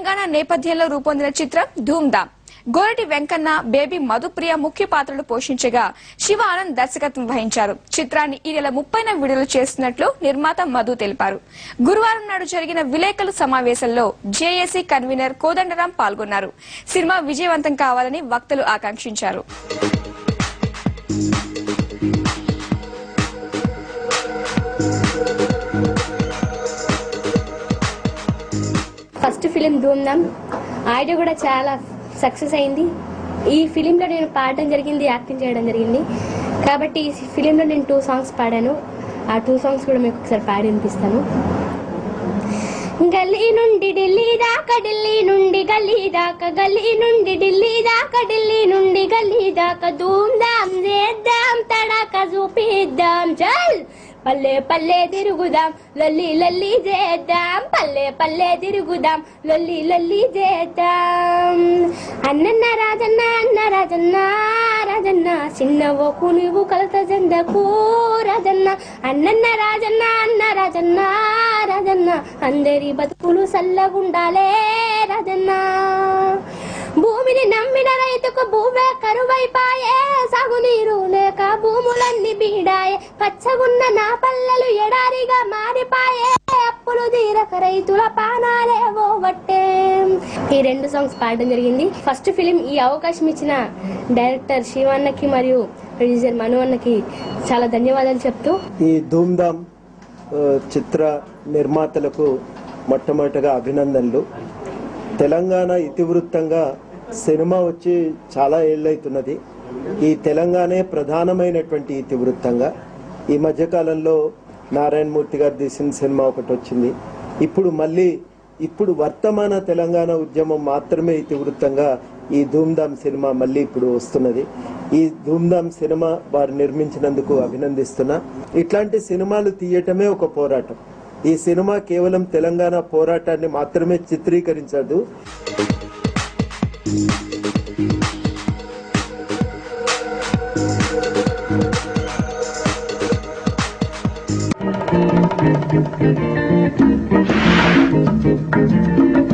తెలంగాణ నేపథ్యంలో రూపొందిన చిత్రం ధూమ్ ధామ్. గోరటి వెంకన్న, బేబీ మధుప్రియ ముఖ్య పాత్రలు పోషించగా శివ ఆనంద్ దర్శకత్వం వహించారు. చిత్రాన్ని ఈ నెల 30న విడుదల చేస్తున్నట్లు నిర్మాత మధు తెలిపారు. గురువారం నాడు జరిగిన విలేకరుల సమావేశంలో జేఏసీ కన్వీనర్ కోదండరాం పాల్గొన్నారు. సినిమా విజయవంతం కావాలని వక్తలు ఆకాంక్షించారు. ఫస్ట్ ఫిలిం ధూమ్ ధామ్ ఆడియో కూడా చాలా సక్సెస్ అయింది. ఈ ఫిలింలో నేను పాడడం జరిగింది, యాక్టింగ్ చేయడం జరిగింది. కాబట్టి ఈ ఫిలింలో నేను 2 సాంగ్స్ పాడాను. ఆ 2 సాంగ్స్ కూడా మీకు ఒకసారి పాడి వినిపిస్తాను. గల్లీ నుండి ఢిల్లీ దాకా, ఢిల్లీ నుండి గల్లీ దాకా, గల్లీ నుండి ఢిల్లీ దాకా, ఢిల్లీ నుండి గల్లీ దాకా, ధూమ్ ధామ్ చేద్దాం, తడాక చూపిద్దాం, చల్ పల్లె పల్లె తిరుగుదాం, లల్లి లల్లి చేద్దాం, పల్లె పల్లె తిరుగుదాం, లల్లి లల్లి చేద్దాం. అన్నన్న రాజన్న, అన్న రాజన్న, రాజన్న చిన్నవోకు నీవు కలత జందకు రాజన్న, అన్నన్న రాజన్న, అన్న రాజన్న, రాజన్న అందరి బతుకులు సల్లగుండాలే రాజన్న. భూమిని నమ్మిన రైతుకు భూమే కరువైపాయే, సాగునీరు లేక భూములన్నీ బీడాయే, పచ్చగున్న నా పల్లెలు ఎడారిగా మారిపాయే, అప్పులు తీరక రైతుల పానాలే ఓవట్టే. ఈ 2 సాంగ్స్ పాడడం జరిగింది. ఫస్ట్ ఫిలిం ఈ అవకాశం ఇచ్చిన డైరెక్టర్ శివన్నకి మరియు ప్రొడ్యూసర్ మను అన్నకి చాలా ధన్యవాదాలు చెప్తూ, ఈ ధూమ్ ధామ్ చిత్ర నిర్మాతలకు మొట్టమొదటిగా అభినందనలు. తెలంగాణ ఇతివృత్తంగా సినిమా వచ్చి చాలా ఏళ్ళైతున్నది. ఈ తెలంగాణే ప్రధానమైనటువంటి ఇతివృత్తంగా ఈ మధ్యకాలంలో నారాయణమూర్తి గారు తీసిన సినిమా ఒకటి వచ్చింది. ఇప్పుడు వర్తమాన తెలంగాణ ఉద్యమం మాత్రమే ఇతివృత్తంగా ఈ ధూమ్ ధామ్ సినిమా మళ్ళీ ఇప్పుడు వస్తున్నది. ఈ ధూమ్ ధామ్ సినిమా వారు నిర్మించినందుకు అభినందిస్తున్నా. ఇట్లాంటి సినిమాలు తీయటమే ఒక పోరాటం. ఈ సినిమా కేవలం తెలంగాణ పోరాటాన్ని మాత్రమే చిత్రీకరించదు. Thank you.